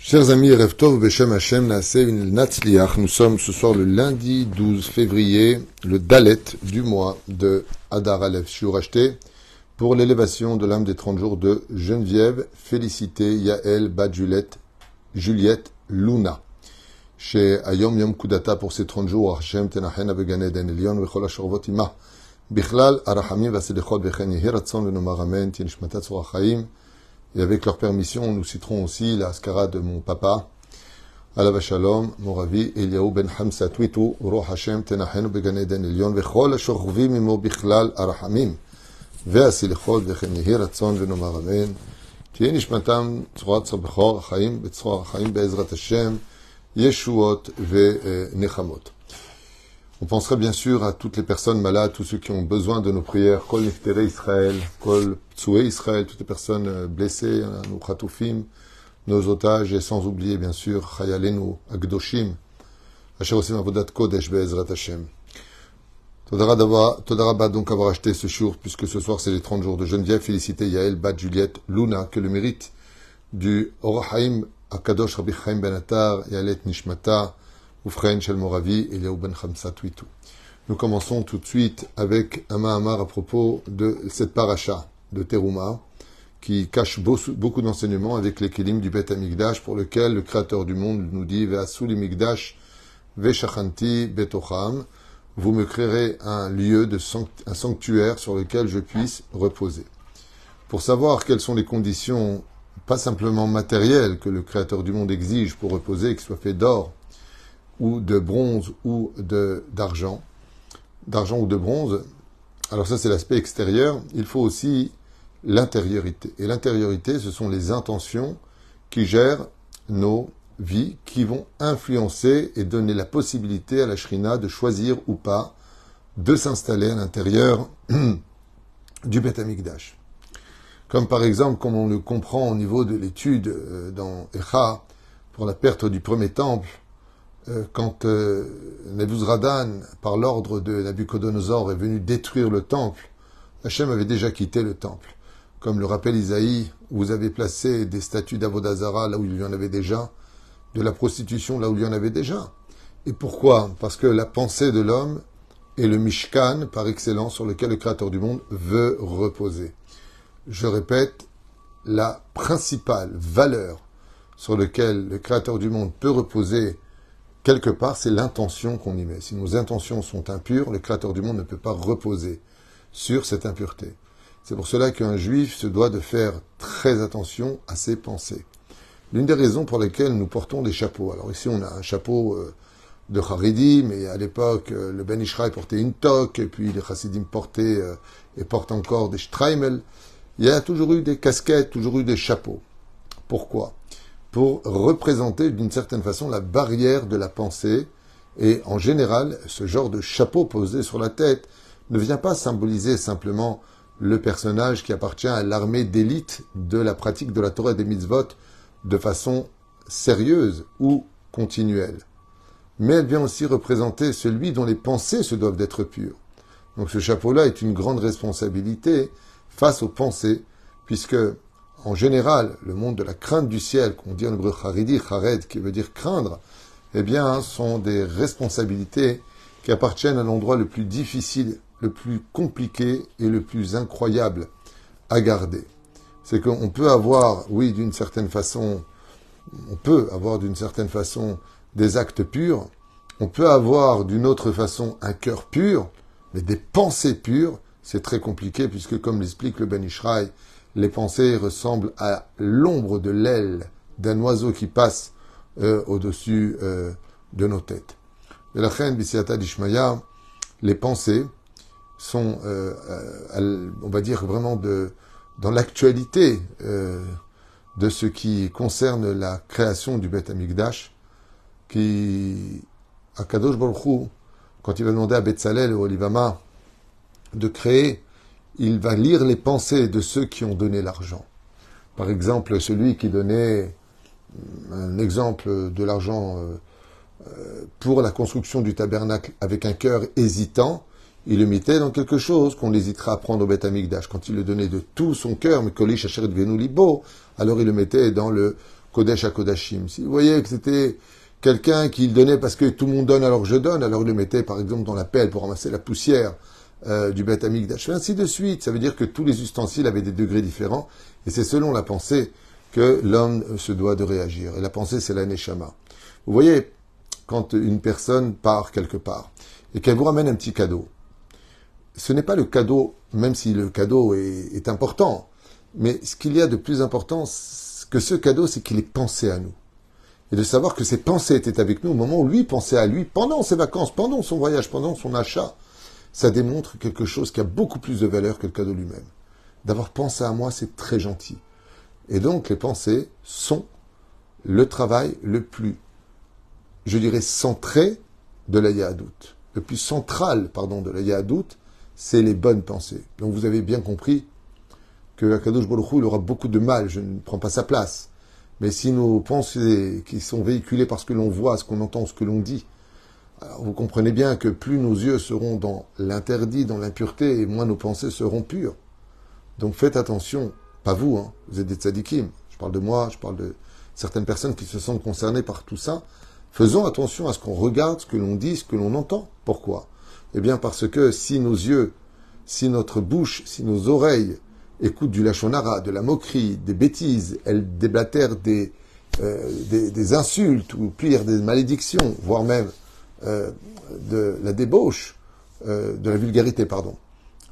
Chers amis, Erev Tov Beshem Hashem Naaseh Natzliach. Nous sommes ce soir le lundi 12 février, le Dalet du mois de Adar Aleph. Je suis racheté pour l'élévation de l'âme des 30 jours de Geneviève, Félicité, Yael, Bat Juliette, Luna. Chez Ayom Yom Kudata pour ces 30 jours, Hashem Tenachen Avegan Eden Elion, Vechol Ashorvot Ima. Bichlal, Arachamim, Vasedechot, Vechen Yehiratson, Venomar Amen, Tienishmatat Sorachaim. Et avec leur permission, nous citerons aussi la askara de mon papa, Alav Shalom, Moravi, Eliaou ben Hamsa Twitu, Roh Hashem, Tenachenu Began Eden Elion, Vechol Ashorvim Imo Bichlal Arachamim, Veasilichot, Vechen Yehiratson, Venomar Amen, Tien Nishmatam, Tzroat Tzabechor, Chaim, Betzroat Chaim, Be'ezrat Hashem, Yeshuot, Ve Nechamot. On penserait bien sûr à toutes les personnes malades, tous ceux qui ont besoin de nos prières, Kol Niftere Israël, Kol Ptsoué Israël, toutes les personnes blessées, nos Khatoufim, nos otages, et sans oublier bien sûr Chayalenu, Agdoshim, Asher Osim Avodat Kodesh Be'ezrat Hashem. Todarabah donc avoir acheté ce jour, puisque ce soir c'est les 30 jours de Geneviève, Félicité, Yael, Bat Juliette, Luna, que le mérite du Orahaim Akadosh Rabbi Chaim Ben Attar, Yalet Nishmata, Oufren Shel Moravi, Eliaou ben Hamsa Twitu. Nous commençons tout de suite avec un Mahamar à propos de cette paracha de Teruma, qui cache beaucoup d'enseignements avec les kelim du Bet Hamikdash, pour lequel le Créateur du monde nous dit Ve'asu l'Imikdash ve'shachanti betocham. Vous me créerez un lieu, un sanctuaire sur lequel je puisse reposer. Pour savoir quelles sont les conditions, pas simplement matérielles, que le Créateur du monde exige pour reposer, qu'il soit fait d'or, ou de bronze ou d'argent ou de bronze. Alors ça c'est l'aspect extérieur. Il faut aussi l'intériorité. Et l'intériorité, ce sont les intentions qui gèrent nos vies, qui vont influencer et donner la possibilité à la Shrina de choisir ou pas de s'installer à l'intérieur du Bet Hamikdash. Comme par exemple, comme on le comprend au niveau de l'étude dans Echa, pour la perte du premier temple, quand Nebuzradan, par l'ordre de Nabucodonosor, est venu détruire le temple, Hachem avait déjà quitté le temple. Comme le rappelle Isaïe, vous avez placé des statues d'Avodazara là où il y en avait déjà, de la prostitution là où il y en avait déjà. Et pourquoi ? Parce que la pensée de l'homme est le Mishkan par excellence sur lequel le Créateur du monde veut reposer. Je répète, la principale valeur sur laquelle le Créateur du monde peut reposer quelque part, c'est l'intention qu'on y met. Si nos intentions sont impures, le Créateur du monde ne peut pas reposer sur cette impureté. C'est pour cela qu'un juif se doit de faire très attention à ses pensées. L'une des raisons pour lesquelles nous portons des chapeaux. Alors ici, on a un chapeau de Haridi, mais à l'époque, le Ben Ishraï portait une toque, et puis les Chassidim portaient et portent encore des Streimel. Il y a toujours eu des casquettes, toujours eu des chapeaux. Pourquoi ? Pour représenter d'une certaine façon la barrière de la pensée. Et en général, ce genre de chapeau posé sur la tête ne vient pas symboliser simplement le personnage qui appartient à l'armée d'élite de la pratique de la Torah et des mitzvot de façon sérieuse ou continuelle. Mais elle vient aussi représenter celui dont les pensées se doivent d'être pures. Donc ce chapeau-là est une grande responsabilité face aux pensées, puisque en général, le monde de la crainte du ciel, qu'on dit en hébreu charidi, chared, qui veut dire craindre, eh bien, sont des responsabilités qui appartiennent à l'endroit le plus difficile, le plus compliqué et le plus incroyable à garder. C'est qu'on peut avoir, oui, d'une certaine façon, des actes purs, on peut avoir d'une autre façon un cœur pur, mais des pensées pures, c'est très compliqué, puisque comme l'explique le Ben Ishraï, les pensées ressemblent à l'ombre de l'aile d'un oiseau qui passe au-dessus de nos têtes. Et la reine Bisiata d'Ishmaïa, les pensées sont, on va dire vraiment dans l'actualité de ce qui concerne la création du Bet Hamikdash, qui, à Kadosh Baruch Hu, quand il va demander à Betzalel et Olivama de créer, il va lire les pensées de ceux qui ont donné l'argent. Par exemple, celui qui donnait un exemple de l'argent pour la construction du tabernacle avec un cœur hésitant, il le mettait dans quelque chose qu'on hésitera à prendre au Bet Hamikdash. Quand il le donnait de tout son cœur, mais Kolish Asher Dvenu Libo, alors il le mettait dans le Kodesh à Kodashim. Si vous voyez que c'était quelqu'un qui le donnait parce que tout le monde donne alors que je donne, alors il le mettait par exemple dans la pelle pour ramasser la poussière du Beth Amikdash, et ainsi de suite. Ça veut dire que tous les ustensiles avaient des degrés différents, et c'est selon la pensée que l'homme se doit de réagir. Et la pensée, c'est la Neshama. Vous voyez, quand une personne part quelque part, et qu'elle vous ramène un petit cadeau, ce n'est pas le cadeau, même si le cadeau est important, mais ce qu'il y a de plus important que ce cadeau, c'est qu'il est pensé à nous. Et de savoir que ses pensées étaient avec nous au moment où lui pensait à lui, pendant ses vacances, pendant son voyage, pendant son achat, ça démontre quelque chose qui a beaucoup plus de valeur que le cadeau lui-même. D'avoir pensé à moi, c'est très gentil. Et donc, les pensées sont le travail le plus, je dirais, centré de la Yahadout. Le plus central, de la Yahadout, c'est les bonnes pensées. Donc, vous avez bien compris que Akadosh Baruch Hu, il aura beaucoup de mal, je ne prends pas sa place. Mais si nos pensées qui sont véhiculées par ce que l'on voit, ce qu'on entend, ce que l'on dit, alors vous comprenez bien que plus nos yeux seront dans l'interdit, dans l'impureté, et moins nos pensées seront pures. Donc faites attention, pas vous, vous êtes des tzadikim. Je parle de moi, je parle de certaines personnes qui se sentent concernées par tout ça. Faisons attention à ce qu'on regarde, ce que l'on dit, ce que l'on entend. Pourquoi ? Eh bien parce que si nos yeux, si notre bouche, si nos oreilles écoutent du lachon hara, de la moquerie, des bêtises, elles déblatèrent des insultes ou pire des malédictions, voire même de la débauche, de la vulgarité,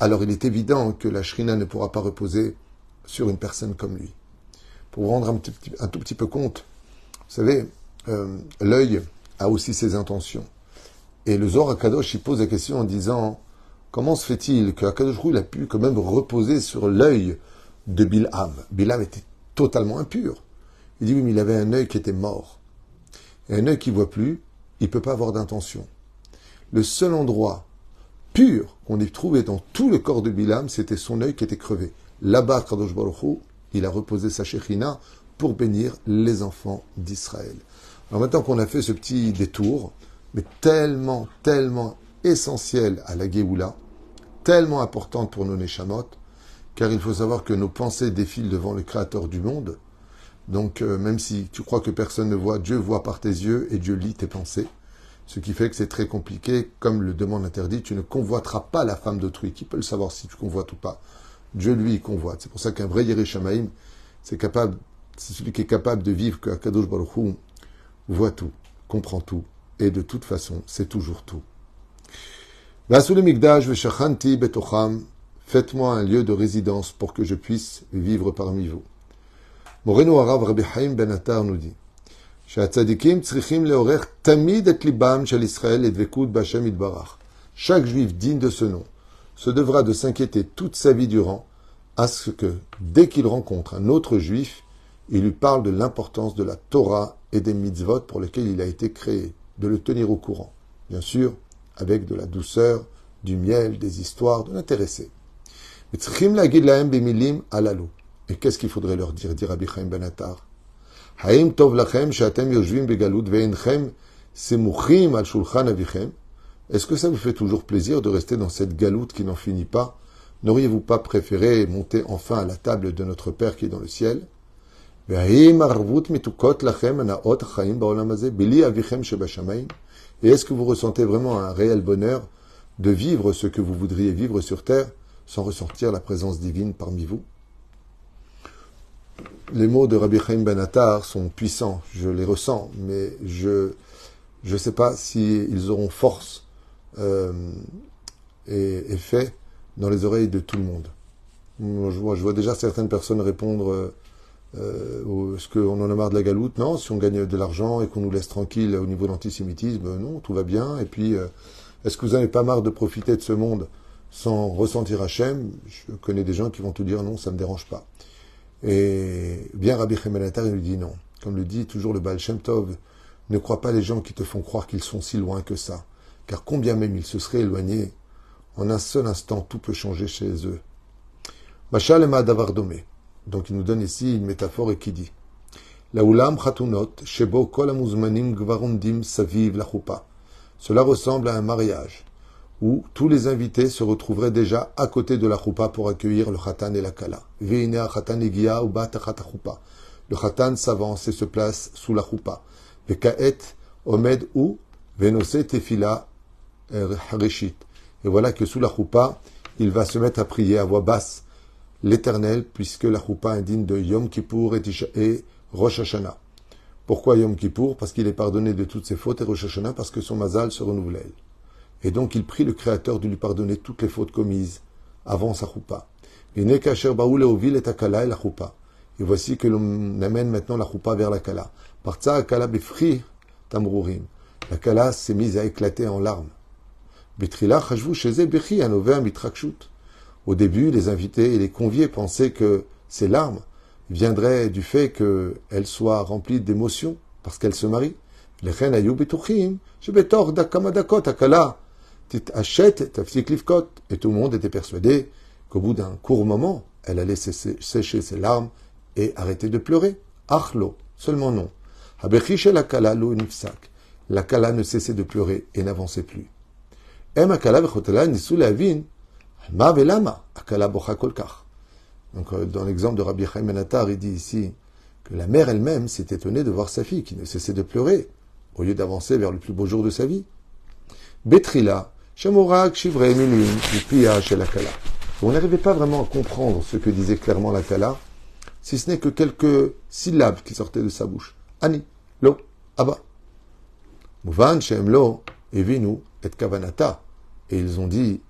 alors il est évident que la shrina ne pourra pas reposer sur une personne comme lui. Pour vous rendre un tout petit peu compte, vous savez, l'œil a aussi ses intentions. Et le Zohar HaKadosh, il pose la question en disant, comment se fait-il que HaKadosh Hu, il a pu quand même reposer sur l'œil de Bilham? Bilham était totalement impur. Il dit, oui, mais il avait un œil qui était mort. Et un œil qui ne voit plus, il ne peut pas avoir d'intention. Le seul endroit pur qu'on ait trouvé dans tout le corps de Bilham, c'était son œil qui était crevé. Là-bas, Kadosh Baruch Hu, il a reposé sa Shekhinah pour bénir les enfants d'Israël. Alors maintenant qu'on a fait ce petit détour, mais tellement essentiel à la Géoula, tellement importante pour nos Neshamot, car il faut savoir que nos pensées défilent devant le Créateur du monde. Donc, même si tu crois que personne ne voit, Dieu voit par tes yeux et Dieu lit tes pensées. Ce qui fait que c'est très compliqué, comme le demande l'interdit, tu ne convoiteras pas la femme d'autrui. Qui peut le savoir si tu convoites ou pas? Dieu, lui, il convoite. C'est pour ça qu'un vrai Yireh Shamaïm, c'est celui qui est capable de vivre que Akadosh Baruch Hu voit tout, comprend tout, et de toute façon, c'est toujours tout. V'asuli migdash v'shachanti betocham, faites-moi un lieu de résidence pour que je puisse vivre parmi vous. Moreno Harav Rabbi Chaim Ben Attar nous dit שהצדיקים צריכים לעורר תמיד את ליבם של ישראל לדבקות בהשם יתברך. Chaque juif digne de ce nom se devra de s'inquiéter toute sa vie durant à ce que, dès qu'il rencontre un autre juif, il lui parle de l'importance de la Torah et des mitzvot pour lesquels il a été créé, de le tenir au courant. Bien sûr, avec de la douceur, du miel, des histoires, de l'intéresser. וצריכים להגיד להם במילים הללו. Et qu'est-ce qu'il faudrait leur dire, dit Rabbi Chaim Ben Attar? האם טוב לכם שאתם יושבים בגלות ואינכם סמוכים על שולחן אביכם? Est-ce que ça vous fait toujours plaisir de rester dans cette galoute qui n'en finit pas? N'auriez-vous pas préféré monter enfin à la table de notre Père qui est dans le ciel? והאם ערבות מתוקות לכם הנאות החיים בעולם הזה בלי אביכם שבשמיים? Et est-ce que vous ressentez vraiment un réel bonheur de vivre ce que vous voudriez vivre sur terre sans ressentir la présence divine parmi vous? Les mots de Rabbi Chaim Ben Attar sont puissants, je les ressens, mais je ne sais pas s'ils auront force et effet dans les oreilles de tout le monde. Moi, je vois déjà certaines personnes répondre est-ce qu'on en a marre de la galoute? Non, si on gagne de l'argent et qu'on nous laisse tranquille au niveau de l'antisémitisme, non, tout va bien. Et puis, est-ce que vous n'avez pas marre de profiter de ce monde sans ressentir Hachem? Je connais des gens qui vont tout dire non, ça ne me dérange pas. Et bien Rabbi Chaim Ben Attar, il lui dit non. Comme le dit toujours le Baal Shem Tov, ne crois pas les gens qui te font croire qu'ils sont si loin que ça. Car combien même ils se seraient éloignés, en un seul instant, tout peut changer chez eux. Mashal ema davar domé. Donc il nous donne ici une métaphore et qui dit Laoulam chatunot shebo kol hamuzmanim gvarundim saviv la choupa. Cela ressemble à un mariage où tous les invités se retrouveraient déjà à côté de la choupa pour accueillir le khatan et la kala. Ve'inea khatan egia ou bat choupa. Le Khatan s'avance et se place sous la choupa. Vekaet omed ou venose tefila harishit. Et voilà que sous la choupa, il va se mettre à prier à voix basse l'Éternel, puisque la choupa indigne de Yom Kippour et Rosh Hashanah. Pourquoi Yom Kippour? Parce qu'il est pardonné de toutes ses fautes, et Rosh Hashanah parce que son mazal se renouvelle. Et donc il prie le Créateur de lui pardonner toutes les fautes commises avant sa choupa. Et voici que l'on amène maintenant la choupa vers la kala. Partza akala befri tamrurim. La kala s'est mise à éclater en larmes. Betrila chashvu sheze bechi anovea mitrakshut. Au début, les invités et les conviés pensaient que ces larmes viendraient du fait qu'elles soient remplies d'émotions, parce qu'elles se marient. Lechen ayu betuchim shebetor dakamadakot akala titachet tafsik livkot. Et tout le monde était persuadé qu'au bout d'un court moment, elle allait sécher ses larmes et arrêter de pleurer. Achlo, seulement non. Habechi shel akala lo nifsak. La kala ne cessait de pleurer et n'avançait plus. Em akala vechotela nisu leavin ma velama akala bocha kolkach. Donc, dans l'exemple de Rabbi Chaim Ben Attar, il dit ici que la mère elle-même s'est étonnée de voir sa fille qui ne cessait de pleurer au lieu d'avancer vers le plus beau jour de sa vie. Betrila, Shamorak, Shivrei, Milim, Pia, chez la Kala. On n'arrivait pas vraiment à comprendre ce que disait clairement la Kala, si ce n'est que quelques syllabes qui sortaient de sa bouche. Ani, Lo, Abba. Mouvan, Shem Lo, Evinu, et Kavanata. Et ils ont dit,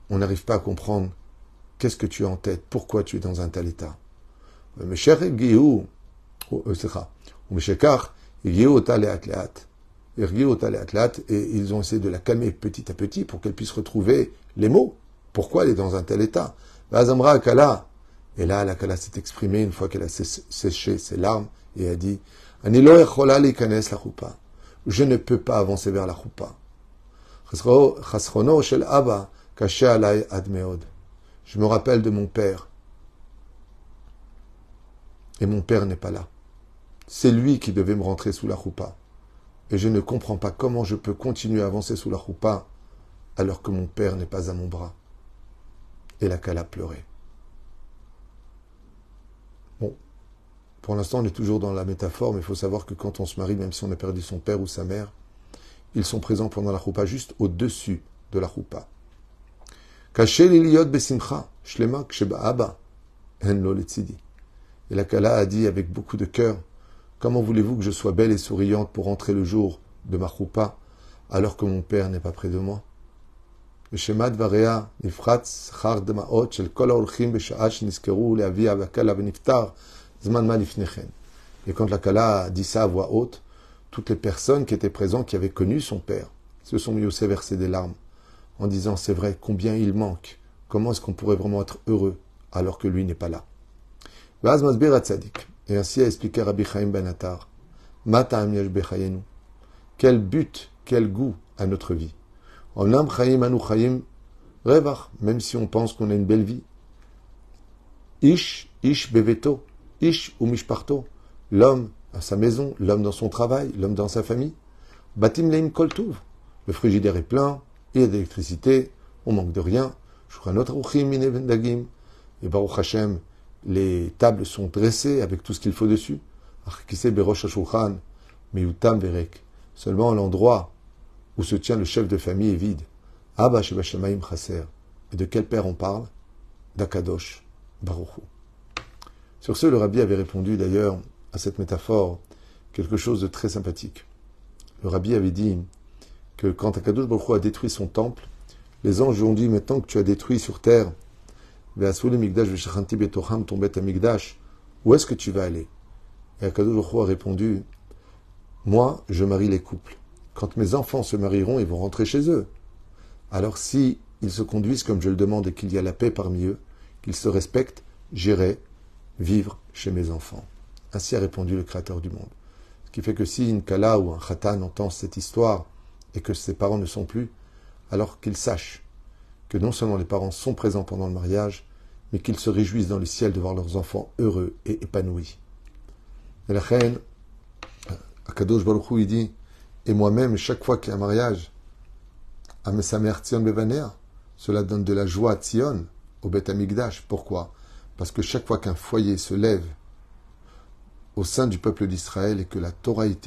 on n'arrive pas à comprendre qu'est-ce que tu as en tête, pourquoi tu es dans un tel état. Et ils ont essayé de la calmer petit à petit pour qu'elle puisse retrouver les mots. Pourquoi elle est dans un tel état? Et là, la Kala s'est exprimée une fois qu'elle a séché ses larmes et a dit je ne peux pas avancer vers la choupa. Je me rappelle de mon père. Et mon père n'est pas là. C'est lui qui devait me rentrer sous la choupa. Et je ne comprends pas comment je peux continuer à avancer sous la choupa alors que mon père n'est pas à mon bras. Et la Kala pleurait. Bon, pour l'instant on est toujours dans la métaphore, mais il faut savoir que quand on se marie, même si on a perdu son père ou sa mère, ils sont présents pendant la choupa, juste au-dessus de la choupa. Caché l'iliot besimcha, shlema ksheba'aba, en lo letzidi. Et la Kala a dit avec beaucoup de cœur, comment voulez-vous que je sois belle et souriante pour entrer le jour de ma choupa, alors que mon père n'est pas près de moi? Et quand la Kala a dit ça à voix haute, toutes les personnes qui étaient présentes, qui avaient connu son père, se sont mis aussi à verser des larmes, en disant, c'est vrai, combien il manque, comment est-ce qu'on pourrait vraiment être heureux, alors que lui n'est pas là. Et ainsi a expliqué Rabbi Chaim Ben Attar, quel but, quel goût à notre vie. Même si on pense qu'on a une belle vie. Ish beveto, ish ou mishparto. L'homme à sa maison, l'homme dans son travail, l'homme dans sa famille. Batim leim kol tuv. Le frigidaire est plein, il y a de l'électricité, on manque de rien. Et Baruch Hashem, les tables sont dressées avec tout ce qu'il faut dessus. Seulement l'endroit où se tient le chef de famille est vide. Abba Shebashamayim Chaser. Et de quel père on parle? D'Akadosh Baruch Hu. Sur ce, le Rabbi avait répondu d'ailleurs à cette métaphore quelque chose de très sympathique. Le Rabbi avait dit que quand Akadosh Baruch Hu a détruit son temple, les anges lui ont dit, maintenant que tu as détruit sur terre, où est-ce que tu vas aller? Et Akadosh Baruch Hu a répondu, moi, je marie les couples. Quand mes enfants se marieront, ils vont rentrer chez eux. Alors si ils se conduisent comme je le demande et qu'il y a la paix parmi eux, qu'ils se respectent, j'irai vivre chez mes enfants. Ainsi a répondu le Créateur du monde. Ce qui fait que si une Kala ou un Khatan entend cette histoire et que ses parents ne sont plus, alors qu'ils sachent que non seulement les parents sont présents pendant le mariage, mais qu'ils se réjouissent dans le ciel de voir leurs enfants heureux et épanouis. Et la reine, Akadosh Baruch Hu, il dit, et moi-même, chaque fois qu'il y a un mariage, à Mesamer Tzion Bevanea, cela donne de la joie à Tzion, au Beth Amikdash. Pourquoi? Parce que chaque fois qu'un foyer se lève au sein du peuple d'Israël et que la Torah y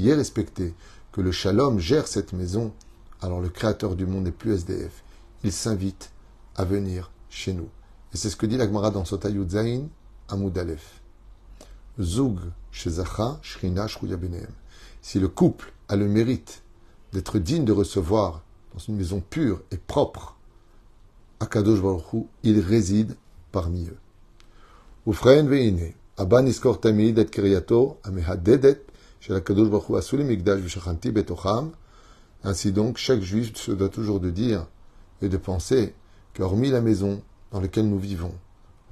est respectée, que le Shalom gère cette maison, alors le Créateur du monde n'est plus SDF. Il s'invite à venir chez nous. Et c'est ce que dit la Gemara dans Sota Yud Zayin, Amud Aleph. Zug shezacha shrina shruya benehem. Si le couple a le mérite d'être digne de recevoir dans une maison pure et propre, Akadosh Baruch Hu, il réside parmi eux. Ufrein veine, Abba niskor tamid et kriyato amehadedet shel Akadosh Baruch Hu asuli migdash v'shachanti betocham. Ainsi donc, chaque juif se doit toujours de dire et de penser qu'hormis la maison dans laquelle nous vivons,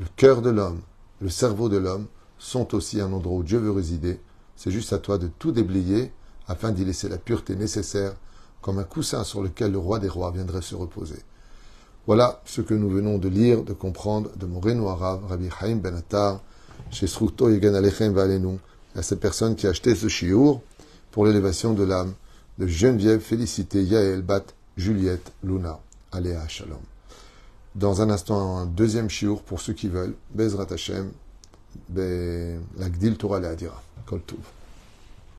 le cœur de l'homme, le cerveau de l'homme sont aussi un endroit où Dieu veut résider. C'est juste à toi de tout déblayer afin d'y laisser la pureté nécessaire comme un coussin sur lequel le roi des rois viendrait se reposer. Voilà ce que nous venons de lire, de comprendre de Moreno Harav, Rabbi Chaim Ben Attar, chez Sruto Yegan Alechem Valenu, à cette personne qui a acheté ce chiour pour l'élévation de l'âme de Geneviève Félicité Yael Bat Juliette Luna. Aléa Shalom. Dans un instant, un deuxième chiour pour ceux qui veulent. Bezrat Hashem, la Gdil Torah Le'adira. Kol Tov.